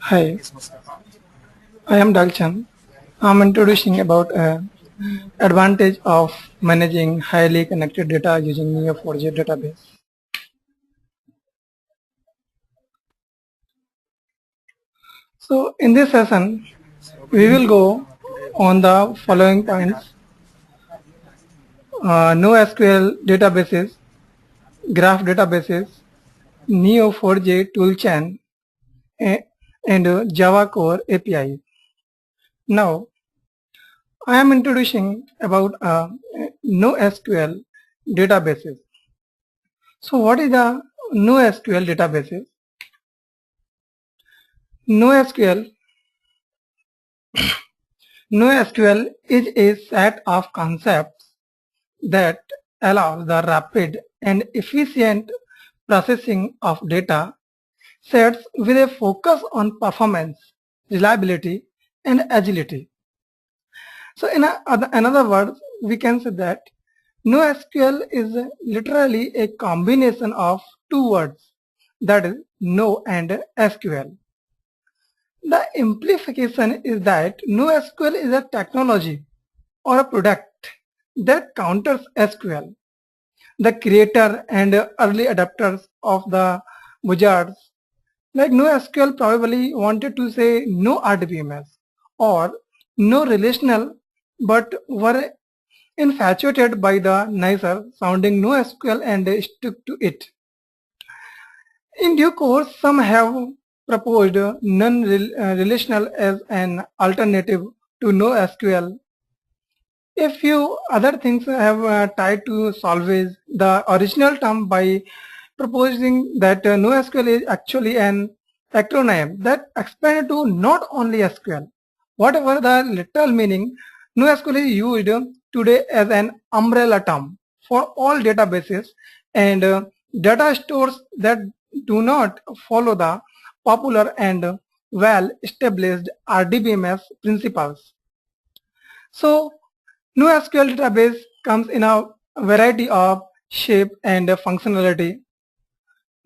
Hi, I am Dalchan. I'm introducing about advantage of managing highly connected data using Neo4j database. So in this session, we will go on the following points: NoSQL databases, graph databases, Neo4j toolchain, a- and Java Core API. Now, I am introducing about NoSQL databases. So what is the NoSQL databases? NoSQL NoSQL is a set of concepts that allows the rapid and efficient processing of data sets with a focus on performance, reliability, and agility. So in other words, we can say that NoSQL is literally a combination of two words, that is No and SQL. The implication is that NoSQL is a technology or a product that counters SQL. The creator and early adopters of the wizards like NoSQL probably wanted to say no RDBMS or no relational, but were infatuated by the nicer sounding NoSQL and stuck to it. In due course, some have proposed non-relational as an alternative to NoSQL. A few other things have tried to salvage the original term by proposing that NoSQL is actually an acronym that expanded to not only SQL. Whatever the literal meaning, NoSQL is used today as an umbrella term for all databases and data stores that do not follow the popular and well-established RDBMS principles. So, NoSQL database comes in a variety of shape and functionality.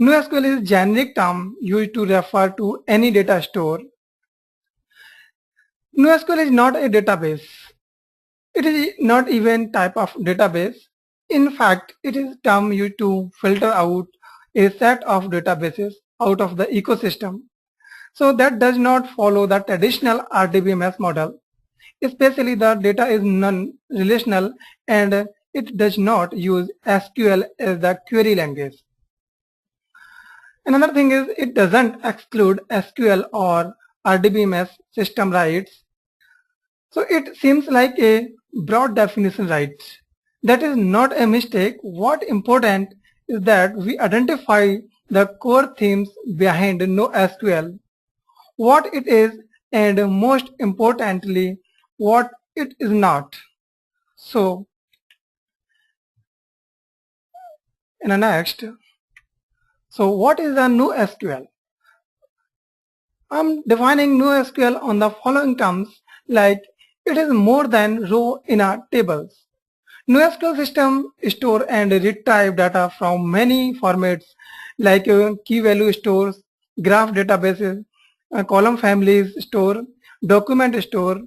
NoSQL is a generic term used to refer to any data store. NoSQL is not a database. It is not even type of database. In fact, it is a term used to filter out a set of databases out of the ecosystem. So that does not follow the traditional RDBMS model. Especially the data is non-relational and it does not use SQL as the query language. Another thing is it doesn't exclude SQL or RDBMS system rights. So it seems like a broad definition, right? That is not a mistake. What important is that we identify the core themes behind NoSQL, what it is, and most importantly, what it is not. So in the next, so what is a NoSQL? I'm defining NoSQL on the following terms like it is more than row in a tables. NoSQL system store and retrieve data from many formats like key value stores, graph databases, column families store, document store.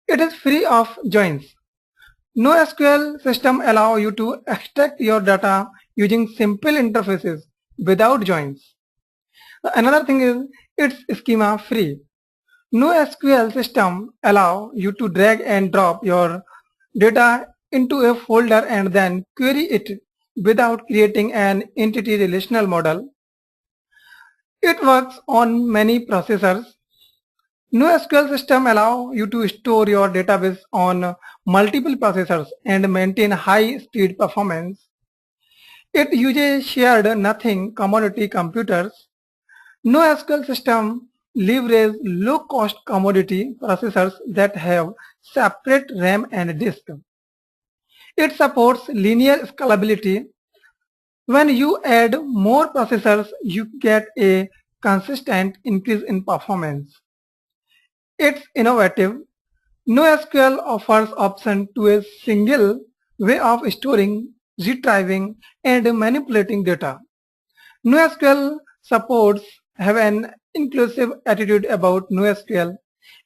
It is free of joins. NoSQL system allow you to extract your data using simple interfaces without joins. Another thing is it's schema free. NoSQL system allow you to drag and drop your data into a folder and then query it without creating an entity relational model. It works on many processors. NoSQL system allow you to store your database on multiple processors and maintain high speed performance. It uses shared nothing commodity computers. NoSQL system leverage low-cost commodity processors that have separate RAM and disk. It supports linear scalability. When you add more processors, you get a consistent increase in performance. It's innovative. NoSQL offers option to a single way of storing, retrieving, and manipulating data. NoSQL supports have an inclusive attitude about NoSQL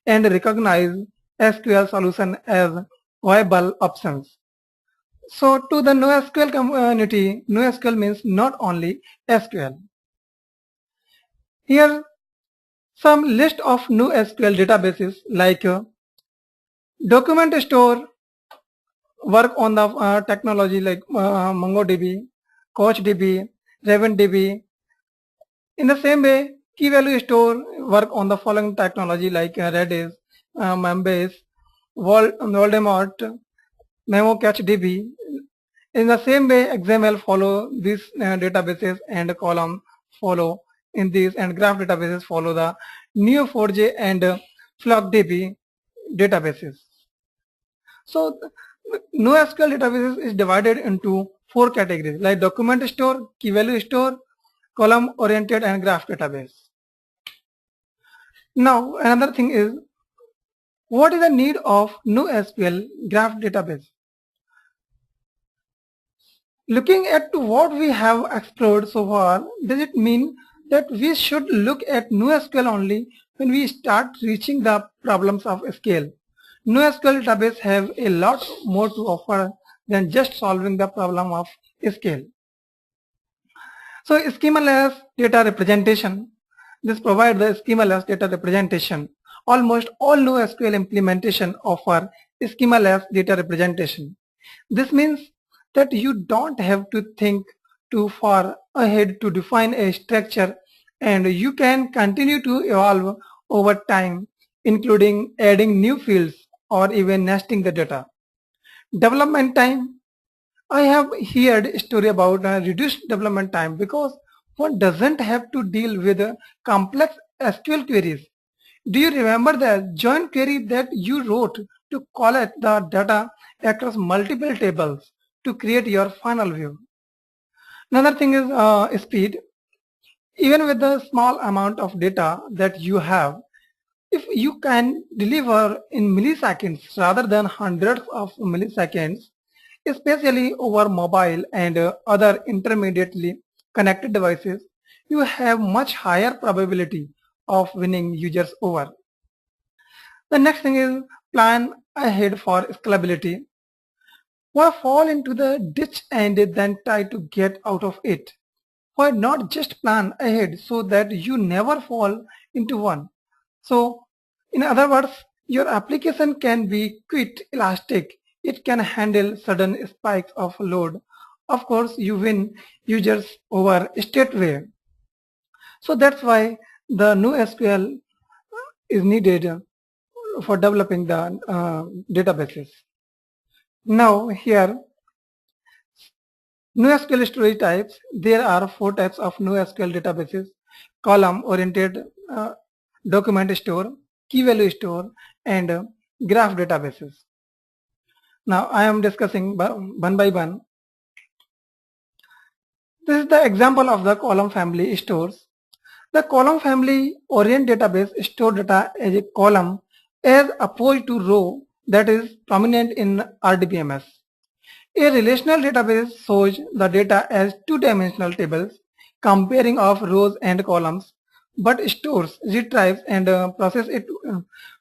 and recognize SQL solution as viable options. So to the NoSQL community, NoSQL means not only SQL. Here some list of NoSQL databases like document store work on the technology like MongoDB, CouchDB, RavenDB. In the same way, key value store work on the following technology like Redis, Membase, Voldemort, MemoCacheDB. In the same way, XML follow these databases and column follow in these, and graph databases follow the Neo4j and FluxDB databases. So NoSQL databases is divided into 4 categories like document store, key value store, column oriented, and graph database. Now another thing is, what is the need of NoSQL graph database? Looking at what we have explored so far, does it mean that we should look at NoSQL only when we start reaching the problems of scale? NoSQL database have a lot more to offer than just solving the problem of scale. So schemaless data representation. This provides the schemaless data representation. Almost all NoSQL implementation offer schemaless data representation. This means that you don't have to think too far ahead to define a structure, and you can continue to evolve over time, including adding new fields or even nesting the data. Development time. I have heard a story about reduced development time because one doesn't have to deal with complex SQL queries. Do you remember the join query that you wrote to collect the data across multiple tables to create your final view? Another thing is speed. Even with the small amount of data that you have, if you can deliver in milliseconds rather than hundreds of milliseconds, especially over mobile and other intermediately connected devices, you have much higher probability of winning users over. The next thing is plan ahead for scalability. Why fall into the ditch and then try to get out of it? Why not just plan ahead so that you never fall into one? So in other words, your application can be quite elastic. It can handle sudden spikes of load. Of course, you win users over straightway. So that's why the NoSQL is needed for developing the databases. Now here, NoSQL storage types. There are 4 types of NoSQL databases: column oriented, document store, key value store, and graph databases. Now I am discussing one by one. This is the example of the column family stores. The column family orient database store data as a column as opposed to row that is prominent in RDBMS. A relational database shows the data as two-dimensional tables comparing of rows and columns, but stores, retrieves, and processes it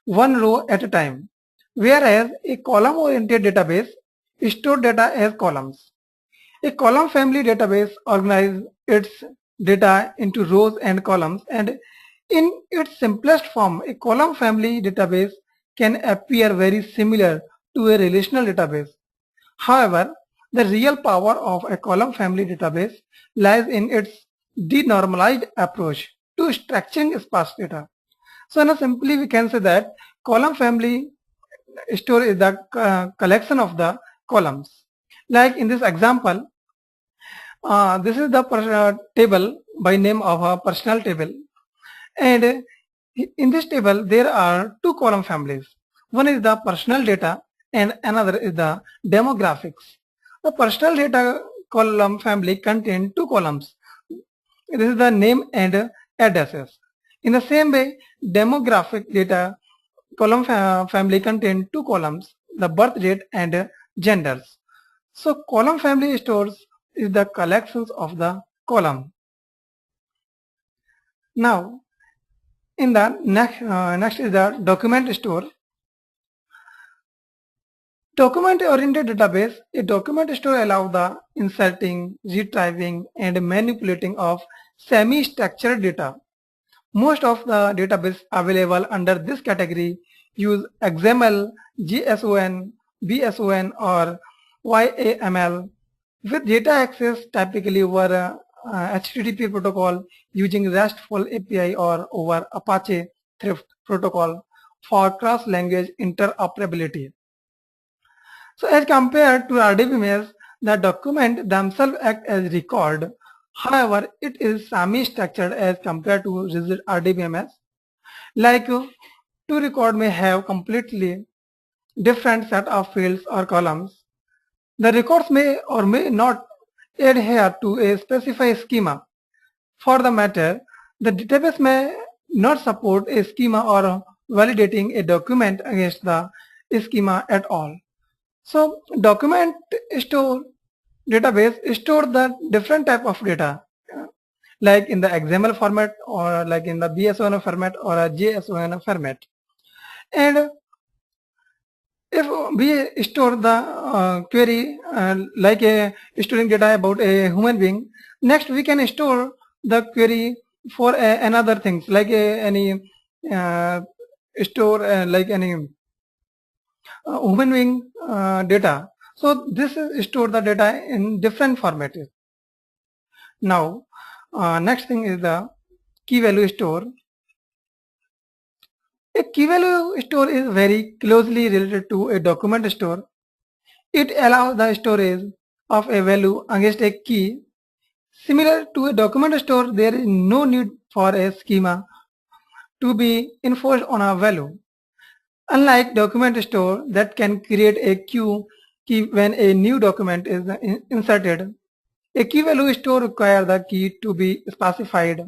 one row at a time. Whereas a column-oriented database stores data as columns. A column family database organizes its data into rows and columns, and in its simplest form, a column family database can appear very similar to a relational database. However, the real power of a column family database lies in its denormalized approach to structuring sparse data. So now simply we can say that column family store is the collection of the columns. Like in this example, this is the table by name of a personal table, and in this table there are 2 column families. One is the personal data and another is the demographics. The personal data column family contains 2 columns. This is the name and addresses. In the same way, demographic data column family contains 2 columns, the birth date and genders. So column family stores is the collections of the column. Now In the next is the document store. Document-oriented database, a document store allows the inserting, retrieving, and manipulating of semi-structured data. Most of the database available under this category use XML, JSON, BSON, or YAML with data access typically over HTTP protocol using RESTful API or over Apache Thrift protocol for cross-language interoperability. So as compared to RDBMS, the document themselves act as record. However, it is semi-structured as compared to rigid RDBMS. Like two record may have completely different set of fields or columns. The records may or may not adhere to a specified schema. For the matter, the database may not support a schema or validating a document against the schema at all. So document store database store the different type of data like in the XML format or like in the BSON format or a JSON format. And if we store the query like a storing data about a human being, next we can store the query for another things like any store like any human being data. So this is store the data in different formats. Now next thing is the key value store. A key value store is very closely related to a document store. It allows the storage of a value against a key. Similar to a document store, there is no need for a schema to be enforced on a value. Unlike document store that can create a queue key when a new document is inserted, a key value store requires the key to be specified.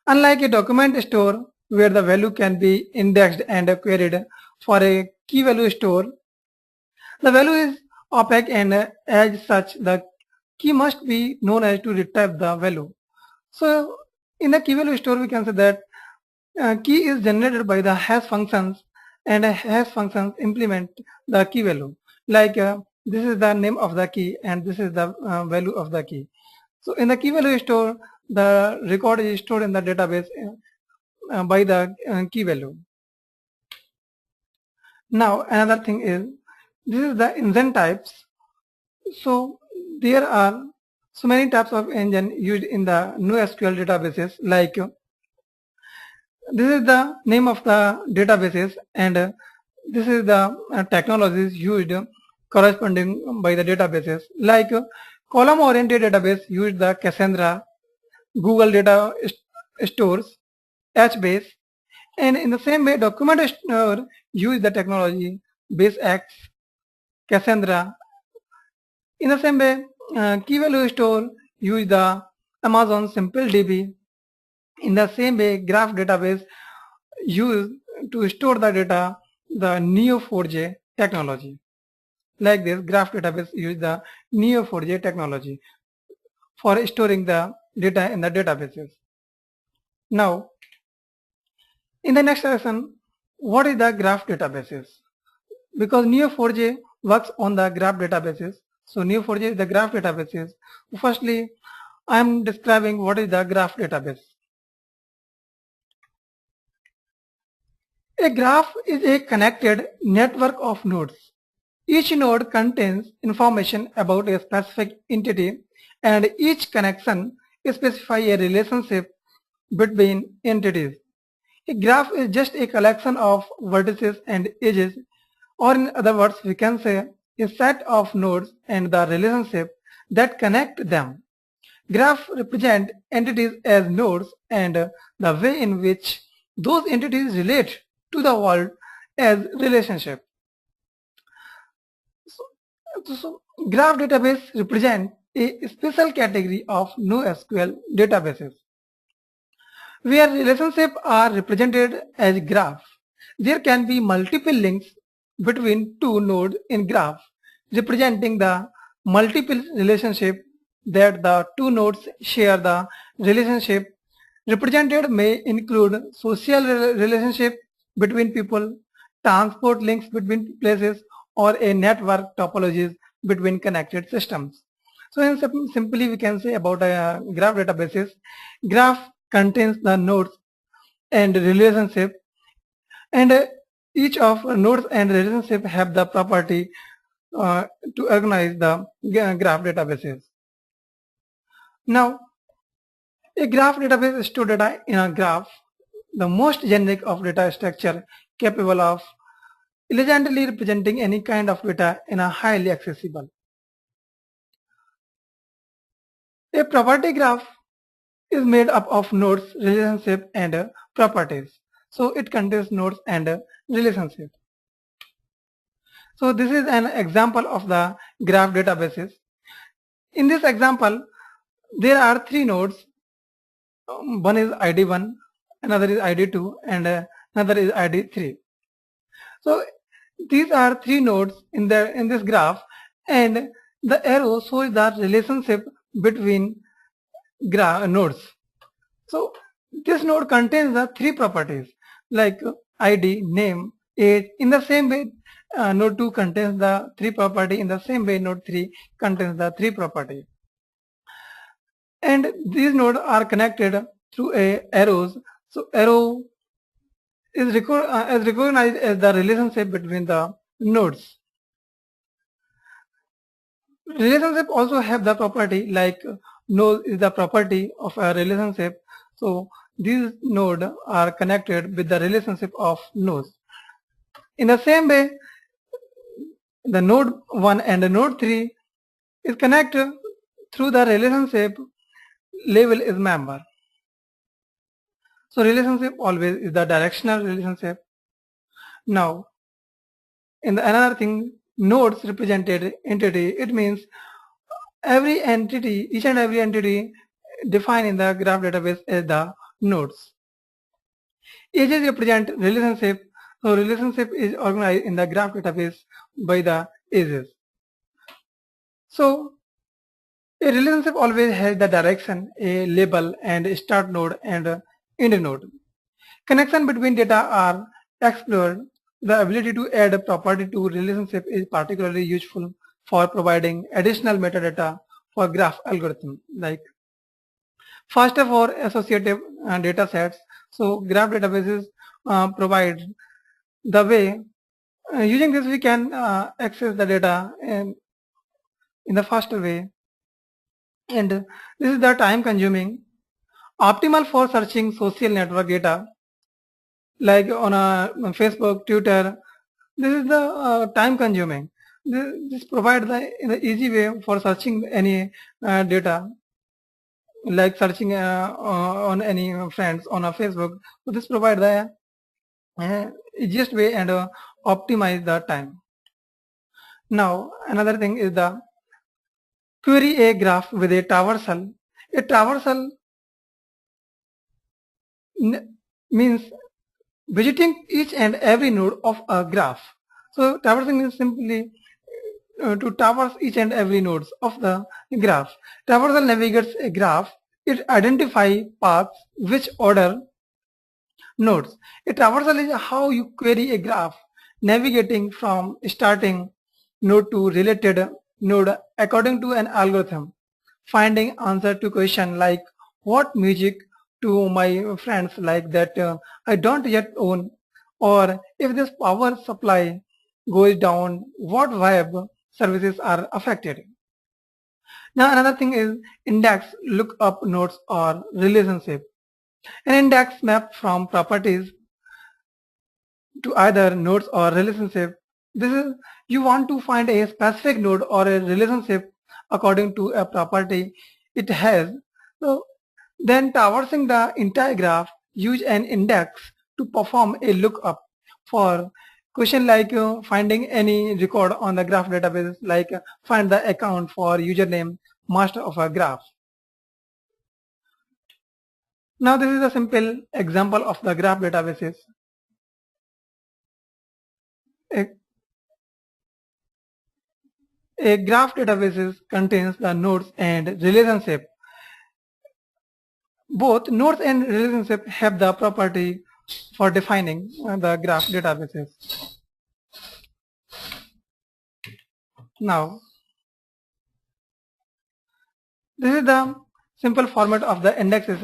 Unlike a document store where the value can be indexed and queried, for a key value store, the value is opaque and as such the key must be known as to retrieve the value. So in the key value store we can say that key is generated by the hash functions and hash functions implement the key value. Like this is the name of the key and this is the value of the key. So in the key value store, the record is stored in the database by the key value. Now another thing is, this is the engine types. So there are so many types of engine used in the NoSQL databases. Like this is the name of the databases and this is the technologies used corresponding by the databases. Like column oriented database use the Cassandra, Google Data Stores, HBase, and in the same way document store use the technology BaseX, Cassandra. In the same way key value store use the Amazon SimpleDB. In the same way graph database use to store the data the Neo4j technology. Like this graph database use the Neo4j technology for storing the data in the databases. Now in the next session, what is the graph databases? Because Neo4j works on the graph databases. So Neo4j is the graph databases. Firstly, I am describing what is the graph database. A graph is a connected network of nodes. Each node contains information about a specific entity and each connection specifies a relationship between entities. A graph is just a collection of vertices and edges, or in other words we can say a set of nodes and the relationship that connect them. Graphs represent entities as nodes and the way in which those entities relate to the world as relationship. So graph database represent a special category of NoSQL databases. Where relationships are represented as graph, there can be multiple links between two nodes in graph, representing the multiple relationship that the two nodes share the relationship Represented may include social relationship between people, transport links between places, or a network topologies between connected systems. So in simply we can say about a graph databases, graph contains the nodes and relationship, and each of nodes and relationship have the property to organize the graph databases. Now, a graph database stores data in a graph, the most generic of data structure capable of elegantly representing any kind of data in a highly accessible. A property graph is made up of nodes, relationship, and properties. So it contains nodes and relationship. So this is an example of the graph databases. In this example, there are three nodes. One is ID1, another is ID2, and another is ID3. So these are three nodes in this graph, and the arrow shows the relationship between nodes. So this node contains the three properties like ID, name, age. In the same way, node 2 contains the three property. In the same way, node 3 contains the three property. And these nodes are connected through arrows. So arrow is recognized as the relationship between the nodes. Relationship also have the property like node is the property of a relationship. So these nodes are connected with the relationship of nodes. In the same way, the node 1 and the node 3 is connected through the relationship label is member. So relationship always is the directional relationship. Now, in the another thing, nodes represented entity, it means every entity, each and every entity defined in the graph database as the nodes. Ages represent relationship, so relationship is organized in the graph database by the ages. So a relationship always has the direction, a label, and a start node and end node. Connection between data are explored. The ability to add a property to relationship is particularly useful for providing additional metadata for graph algorithm. Like first of all, associative data sets. So graph databases provide the way using this we can access the data in the faster way, and this is the time consuming, optimal for searching social network data like on Facebook, Twitter. This is the time consuming. This provides the easy way for searching any data, like searching on any friends on a Facebook. So this provides the easiest way and optimize the time. Now another thing is the query a graph with a traversal. A traversal means visiting each and every node of a graph. So traversing is simply to traverse each and every nodes of the graph. Traversal navigates a graph. It identifies paths which order nodes. A traversal is how you query a graph, navigating from starting node to related node according to an algorithm, finding answer to question like what music to my friends like that I don't yet own, or if this power supply goes down, what web services are affected. Now another thing is index lookup nodes or relationship. An index map from properties to either nodes or relationship. This is you want to find a specific node or a relationship according to a property it has. So then traversing the entire graph, use an index to perform a lookup for question like finding any record on the graph database, like find the account for username master of a graph. Now this is a simple example of the graph databases. A graph database contains the nodes and relationship Both nodes and relationship have the property for defining the graph databases. Now, this is the simple format of the indexes.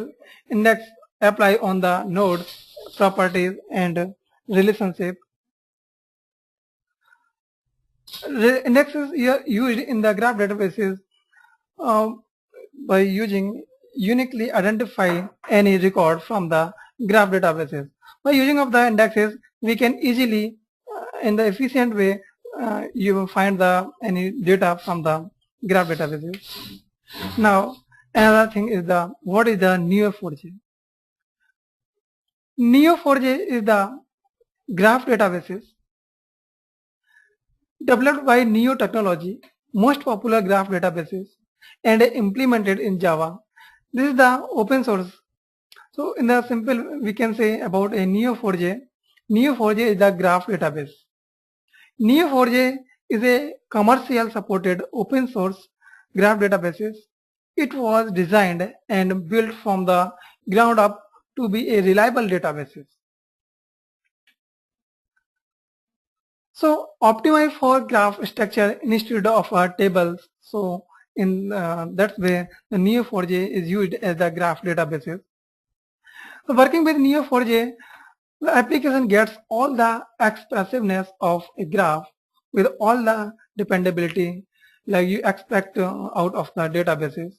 Index apply on the nodes, properties, and relationship. Indexes are used in the graph databases uh, by using uniquely identify any record from the graph databases. By using of the indexes, we can easily, in the efficient way, you will find the any data from the graph databases. Now, another thing is the what is the Neo4j? Neo4j is the graph databases developed by Neo technology, most popular graph databases, and implemented in Java. This is the open source. So in the simple, we can say about a Neo4j. Neo4j is the graph database. Neo4j is a commercial supported open source graph databases. It was designed and built from the ground up to be a reliable database. So optimize for graph structure instead of tables. So in that way, the Neo4j is used as the graph databases. So working with Neo4j, the application gets all the expressiveness of a graph with all the dependability like you expect out of the databases.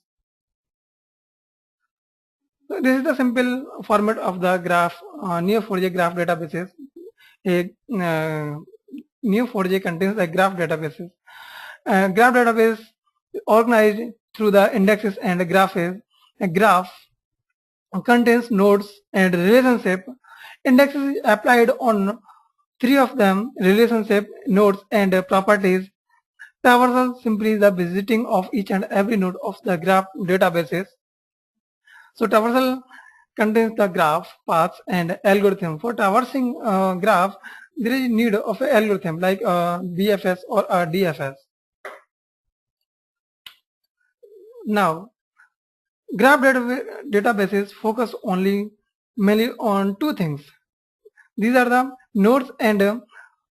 So this is the simple format of the graph, Neo4j graph databases. A Neo4j contains a graph databases. Graph database organized through the indexes and graphs. A graph contains nodes and relationship. Indexes is applied on three of them: relationship, nodes, and properties. Traversal simply the visiting of each and every node of the graph databases. So traversal contains the graph, paths, and algorithm. For traversing graph, there is need of an algorithm like BFS or DFS. Now, graph databases focus only mainly on two things. These are the nodes and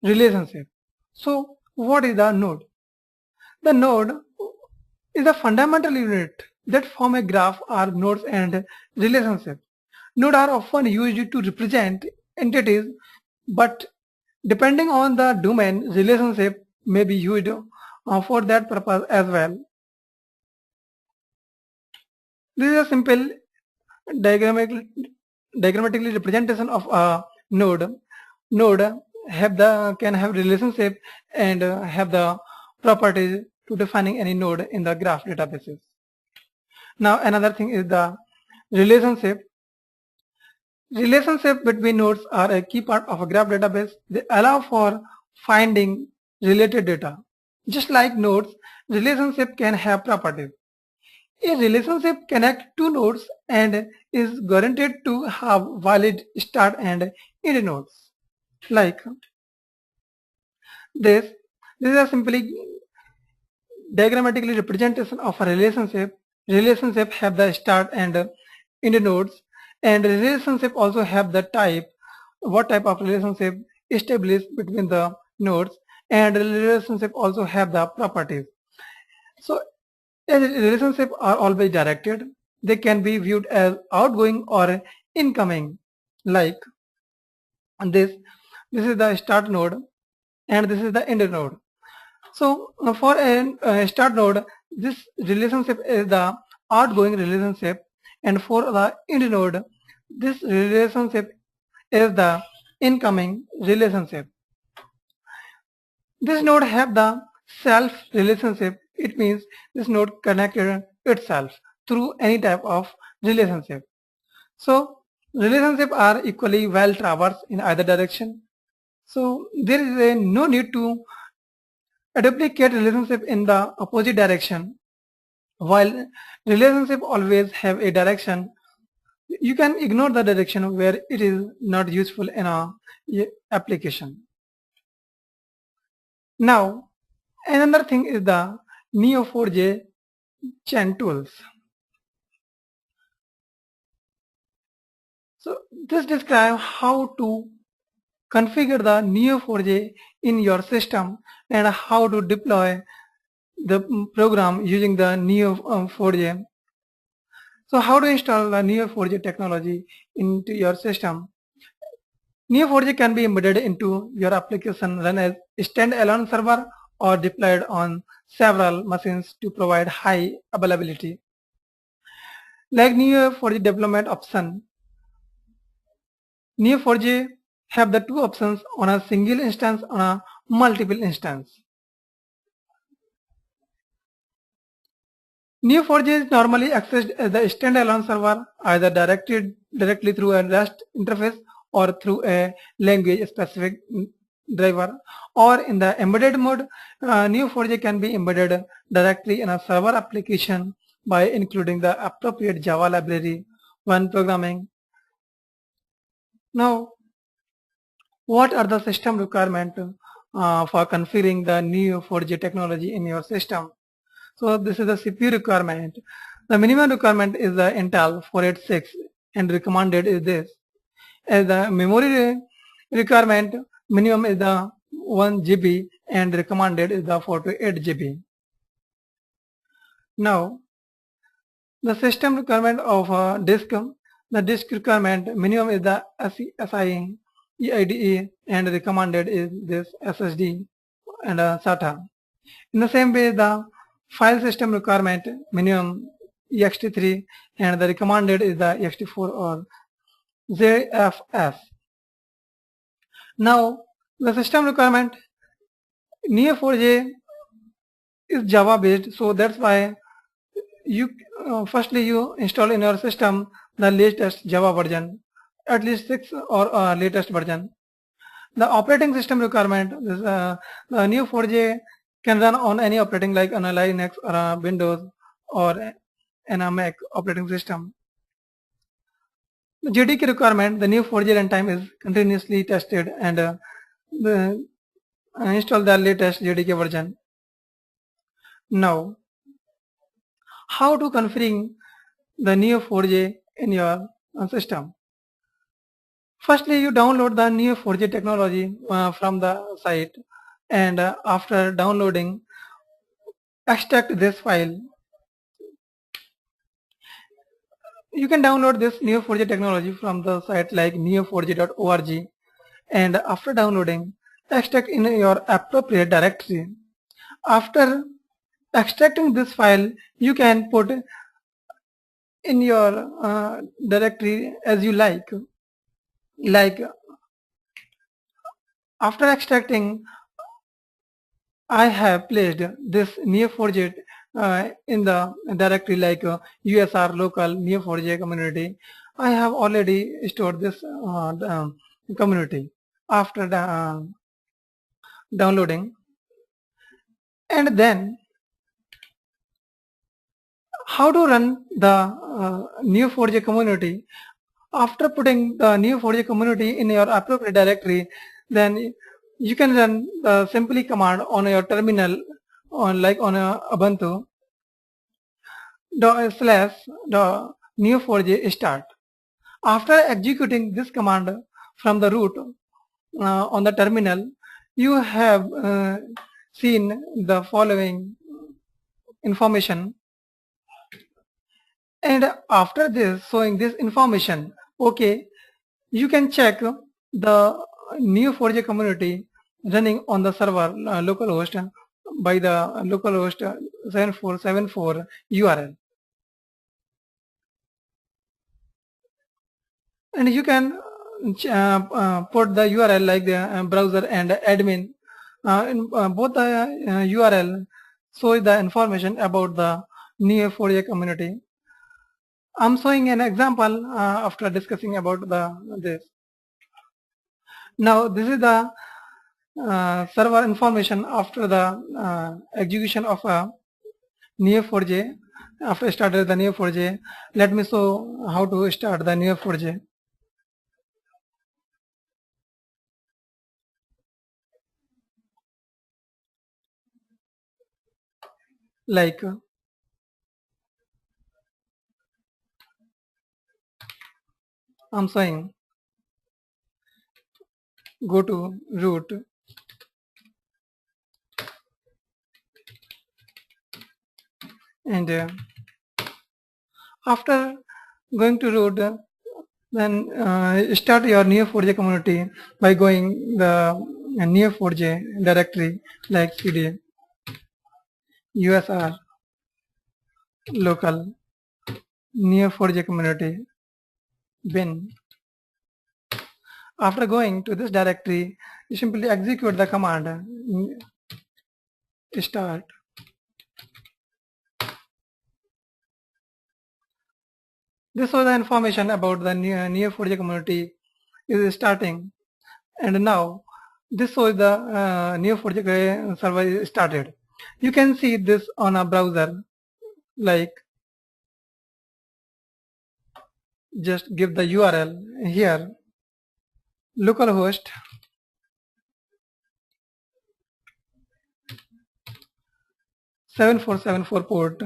relationship. So, what is the node? The node is a fundamental unit that form a graph or nodes and relationships. Nodes are often used to represent entities, but depending on the domain, relationship may be used for that purpose as well. This is a simple diagrammatically representation of a node. Node can have relationship and have the properties to defining any node in the graph databases. Now another thing is the relationship. Relationship between nodes are a key part of a graph database. They allow for finding related data. Just like nodes, relationship can have properties. A relationship connects two nodes and is guaranteed to have valid start and end nodes. Like this, this is a simply diagrammatically representation of a relationship. Relationship have the start and end nodes, and relationship also have the type, what type of relationship established between the nodes, and relationship also have the properties. So as relationships are always directed, they can be viewed as outgoing or incoming. Like this, this is the start node and this is the end node. So for a start node, this relationship is the outgoing relationship, and for the end node, this relationship is the incoming relationship. This node have the self relationship. It means this node connected itself through any type of relationship. So relationships are equally well traversed in either direction. So there is no need to duplicate relationship in the opposite direction. While relationship always have a direction, you can ignore the direction where it is not useful in a application. Now, another thing is the Neo4j chain tools. So this describes how to configure the Neo4j in your system and how to deploy the program using the Neo4j. So how to install the Neo4j technology into your system? Neo4j can be embedded into your application run as standalone server or deployed on several machines to provide high availability. Like Neo4j development option, Neo4j have the two options on a single instance on a multiple instance. Neo4j is normally accessed as the standalone server either directly through a REST interface or through a language specific driver, or in the embedded mode, Neo4j can be embedded directly in a server application by including the appropriate Java library when programming. Now, what are the system requirements for configuring the Neo4j technology in your system? So this is the CPU requirement. The minimum requirement is the Intel 486 and recommended is this. As the memory requirement, minimum is the 1 GB and recommended is the 48 GB. Now, the system requirement of disk, the disk requirement minimum is the SI, EIDE and recommended is this SSD and SATA. In the same way, the file system requirement minimum ext3 and the recommended is the ext4 or ZFS. Now, the system requirement Neo4j is Java based, so that's why you firstly you install in your system the latest Java version, at least 6 or latest version. The operating system requirement is the Neo4j can run on any operating like on a Linux or a Windows or in a Mac operating system. The JDK requirement, the Neo4j runtime is continuously tested and install the latest JDK version. Now, how to configure the Neo4j in your system? Firstly, you download the Neo4j technology from the site, and after downloading, extract this file. You can download this Neo4j technology from the site like neo4j.org, and after downloading, extract in your appropriate directory. After extracting this file, you can put in your directory as you like. Like after extracting, I have placed this Neo4j in the directory like USR local Neo4j community. I have already stored this community after downloading, and then how to run the Neo4j community. After putting the Neo4j community in your appropriate directory, then you can run the simply command on your terminal on like on a Ubuntu slash neo4j start. After executing this command from the root on the terminal, you have seen the following information, and after this showing this information, okay, you can check the Neo4j community running on the server localhost by the localhost 7474 URL, and you can put the URL like the browser and admin in both the URL show the information about the Neo4j community. I'm showing an example after discussing about this. Now this is the server information after the execution of a Neo4j. After started the Neo4j, let me show how to start the Neo4j. Like I'm saying go to root and after going to root, then start your Neo4j community by going the Neo4j directory like cd usr local Neo4j community bin. After going to this directory, you simply execute the command start. This was the information about the Neo4j community is starting, and now this was the Neo4j server is started. You can see this on a browser, like just give the URL here, localhost 7474 port.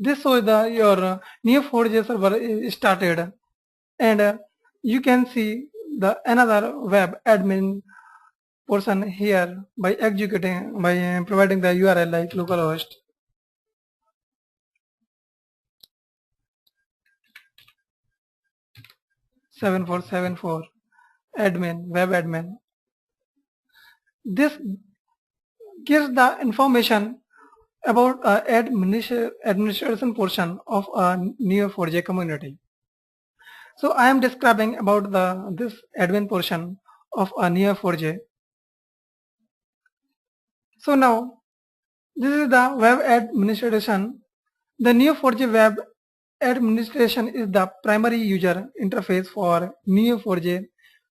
This was the your Neo4j server is started, and you can see the another web admin portion here by executing by providing the URL like localhost 7474 admin web admin. This gives the information about administration portion of a Neo4j community. So I am describing about this admin portion of a Neo4j. So now this is the web administration. The Neo4j web administration is the primary user interface for Neo4j.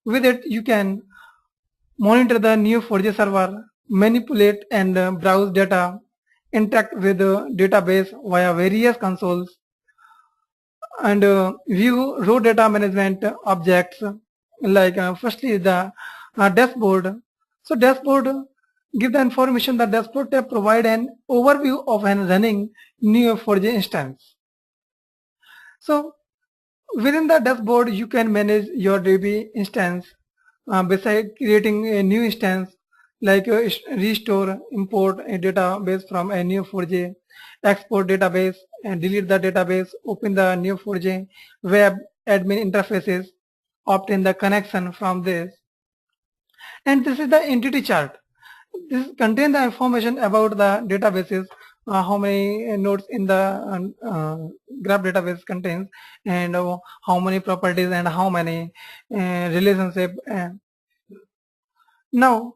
With it you can monitor the Neo4j server, manipulate and browse data, interact with the database via various consoles, and view raw data management objects like firstly the dashboard. So dashboard give the information. The dashboard tab provide an overview of an running Neo4j instance. So within the dashboard you can manage your DB instance beside creating a new instance like restore, import a database from a Neo4j, export database and delete the database, open the Neo4j web admin interfaces, obtain the connection from this. And this is the entity chart. This contains the information about the databases, how many nodes in the graph database contains, and how many properties and how many relationship. Now,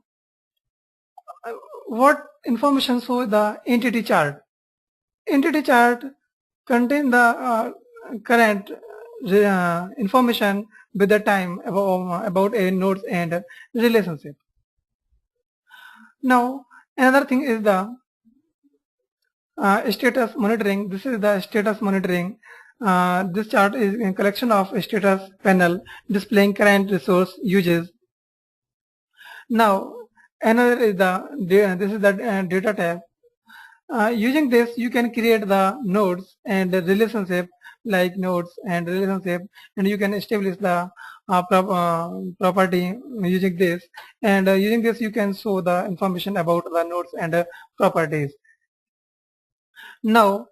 what information shows the entity chart? Entity chart contain the current information with the time about a nodes and relationship. Now another thing is the status monitoring. This is the status monitoring. This chart is a collection of status panel displaying current resource uses. Now another is this is the data tab. Using this you can create the nodes and the relationship like nodes and relationship, and you can establish the property using this, and using this you can show the information about the nodes and properties. Now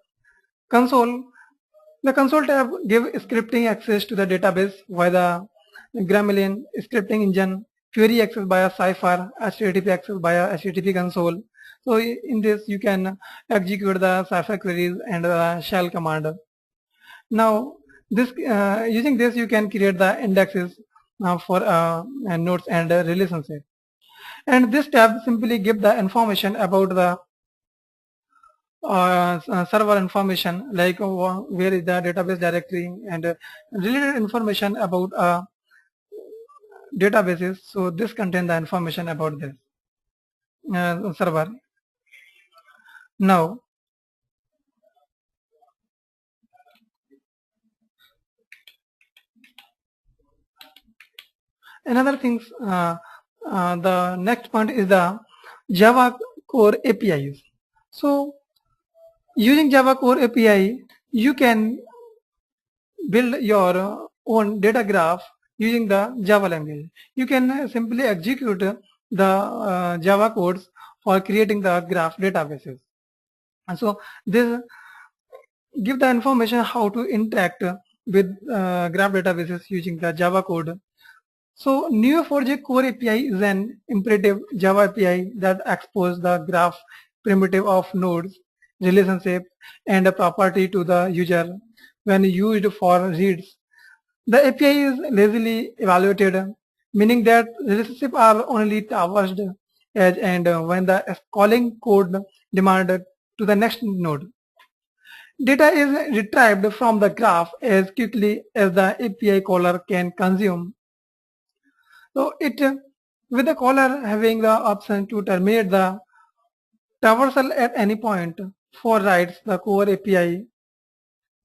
console, the console tab give scripting access to the database via the Gremlin scripting engine, query access via Cypher, HTTP access via HTTP console. So in this you can execute the Cypher queries and the shell command. Now this using this you can create the indexes for nodes and relationship. And this tab simply give the information about the server information like where is the database directory and related information about databases. So this contain the information about this server. Now another things, the next point is the Java core APIs. So Using Java Core API, you can build your own data graph using the Java language. You can simply execute the Java codes for creating the graph databases. And so this give the information how to interact with graph databases using the Java code. So Neo4j Core API is an imperative Java API that exposes the graph primitive of nodes, relationship, and a property to the user when used for reads. The API is lazily evaluated, meaning that relationships are only traversed as and when the calling code demanded to the next node. Data is retrieved from the graph as quickly as the API caller can consume. So with the caller having the option to terminate the traversal at any point for writes, the core API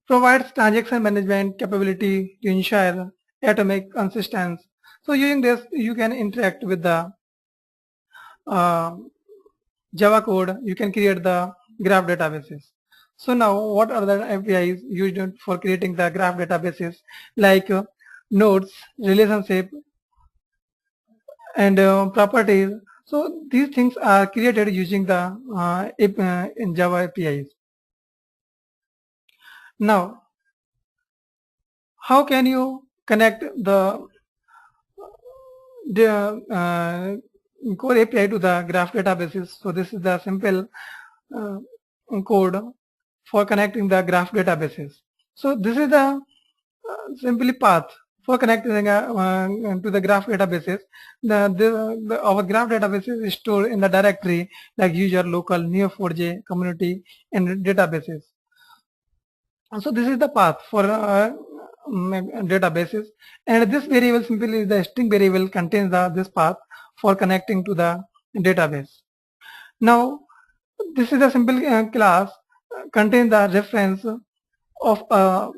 provides transaction management capability to ensure atomic consistency. So using this, you can interact with the uh, Java code. You can create the graph databases. So now, what are the APIs used for creating the graph databases like nodes, relationship, and properties? So these things are created using the in Java APIs. Now, how can you connect the core API to the graph databases? So this is the simple uh, code for connecting the graph databases. So this is the simply path for connecting to the graph databases. Our graph databases is stored in the directory like user, local, neo4j, community, and databases. So this is the path for databases, and this variable simply the string variable contains this path for connecting to the database. Now this is a simple class contains the reference of a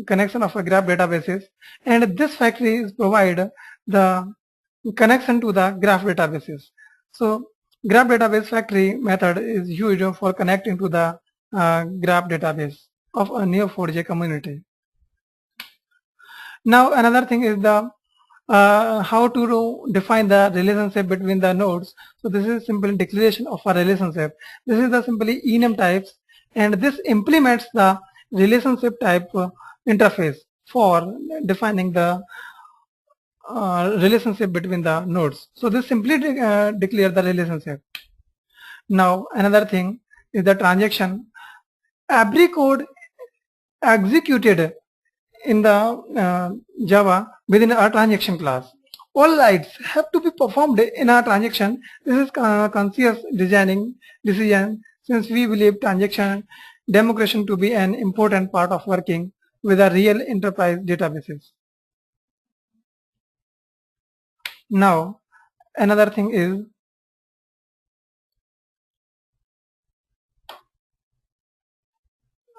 connection of a graph databases, and this factory is provide the connection to the graph databases. So graph database factory method is used for connecting to the graph database of a Neo4j community. Now another thing is the how to define the relationship between the nodes. So this is simply declaration of a relationship. This is the simply enum types, and this implements the relationship type interface for defining the relationship between the nodes. So this simply declare the relationship. Now another thing is the transaction. Every code executed in the Java within a transaction class. All writes have to be performed in a transaction. This is conscious designing decision since we believe transaction democration to be an important part of working with a real enterprise databases. Now, another thing is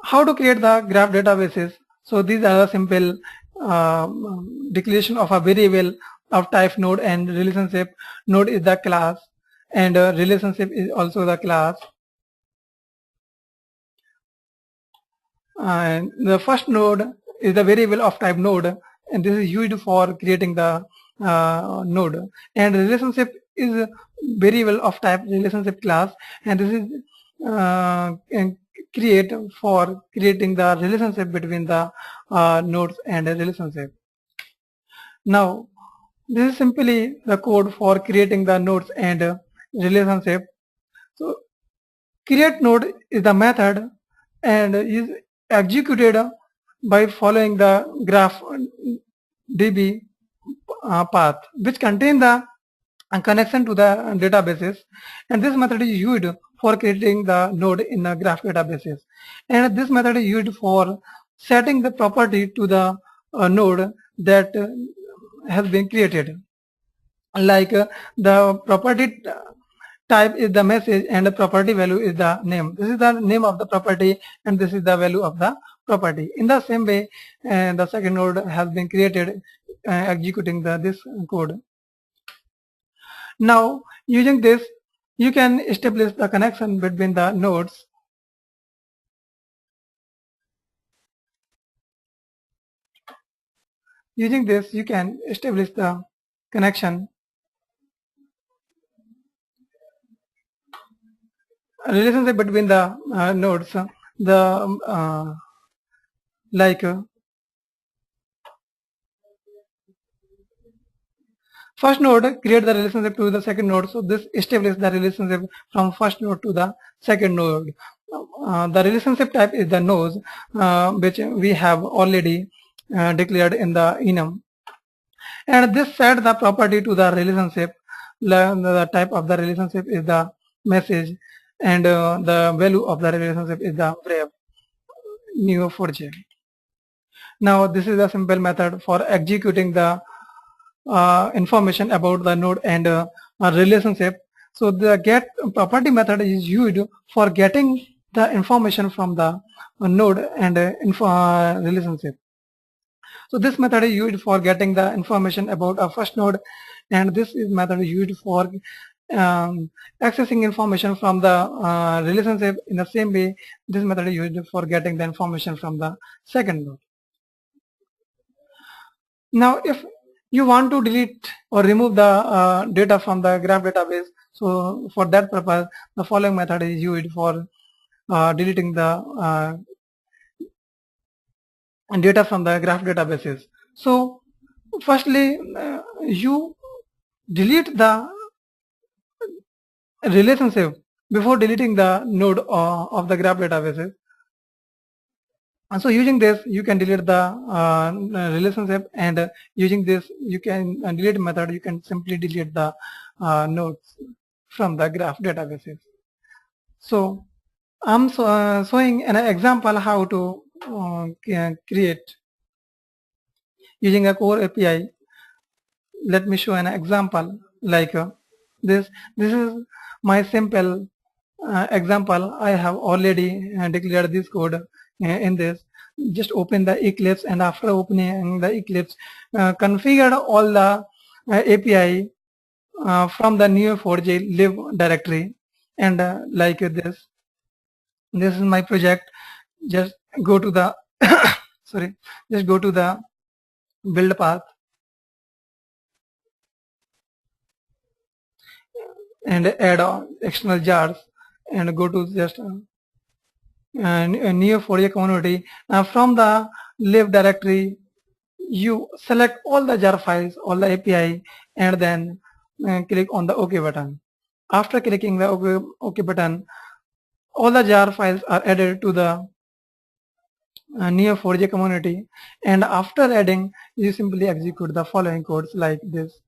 how to create the graph databases. So these are the simple declaration of a variable of type node and relationship. Node is the class and relationship is also the class. And the first node is the variable of type node, and this is used for creating the node. And relationship is variable of type relationship class, and this is and create for creating the relationship between the nodes and a relationship. Now this is simply the code for creating the nodes and relationship. So create node is the method and is executed by following the graph db path which contain the connection to the databases, and this method is used for creating the node in the graph databases, and this method is used for setting the property to the node that has been created, like the property type is the message and the property value is the name. This is the name of the property and this is the value of the property. In the same way, the second node has been created executing this code. Now using this you can establish the connection between the nodes using this you can establish the connection, relationship between the nodes. The like first node create the relationship to the second node, so this establishes the relationship from first node to the second node. The relationship type is the nodes, which we have already declared in the enum, and this set the property to the relationship. The type of the relationship is the message, and the value of the relationship is the brave neo4j. Now this is a simple method for executing the information about the node and relationship. So the get property method is used for getting the information from the node and relationship. So this method is used for getting the information about a first node, and this is method is used for accessing information from the relationship. In the same way, this method is used for getting the information from the second node. Now if you want to delete or remove the data from the graph database, so for that purpose the following method is used for deleting the data from the graph databases. So firstly you delete the relationship before deleting the node of the graph databases. And so using this you can delete the relationship, and using this you can delete method you can simply delete the nodes from the graph databases. So I'm showing an example how to create using a core API. Let me show an example like this. This is my simple example. I have already declared this code in this. Just open the Eclipse, and after opening the Eclipse, configure all the API from the neo4j live directory, and like this. This is my project. Just go to the sorry. Just go to the build path and add on external jars, and go to just neo4j community. From the live directory, you select all the jar files, all the API, and then click on the OK button. After clicking the OK button, all the jar files are added to the neo4j community, and after adding, you simply execute the following codes like this.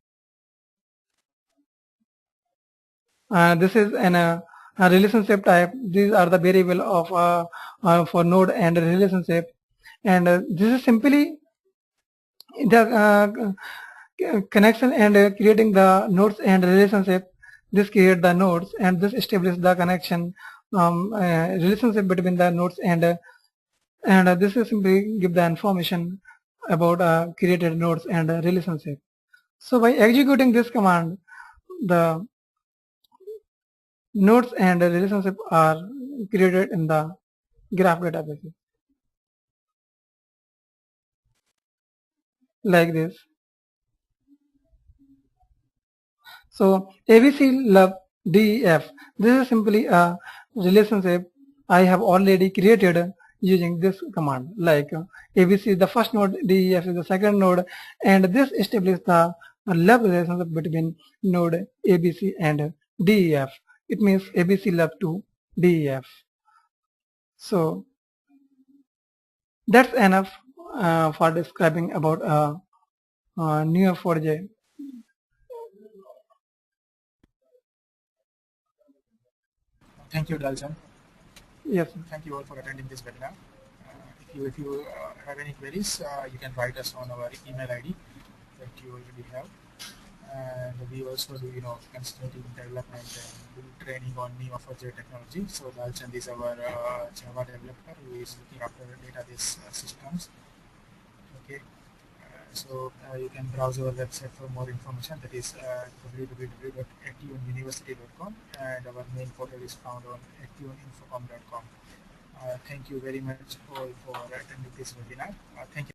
This is a relationship type. These are the variable of for node and relationship, and this is simply the connection and creating the nodes and relationship. This create the nodes, and this establish the connection relationship between the nodes, and this is simply give the information about created nodes and relationship. So by executing this command, the nodes and relationship are created in the graph database like this. So ABC love DEF, this is simply a relationship I have already created using this command. Like ABC is the first node, DEF is the second node, and this establishes the love relationship between node ABC and DEF. It means ABC love to DEF. So that's enough for describing about Neo4j. Thank you, Dalton. Yes. Thank you all for attending this webinar. If you have any queries, you can write us on our email ID that you already have. And we also do, consulting development and do training on Neo4j technology. So Dalton is our Java developer who is looking after database systems. Okay. So you can browse our website for more information, that is www.activeuniversity.com, and our main portal is found on activeinfocom.com. Thank you very much all for attending this webinar. Thank you.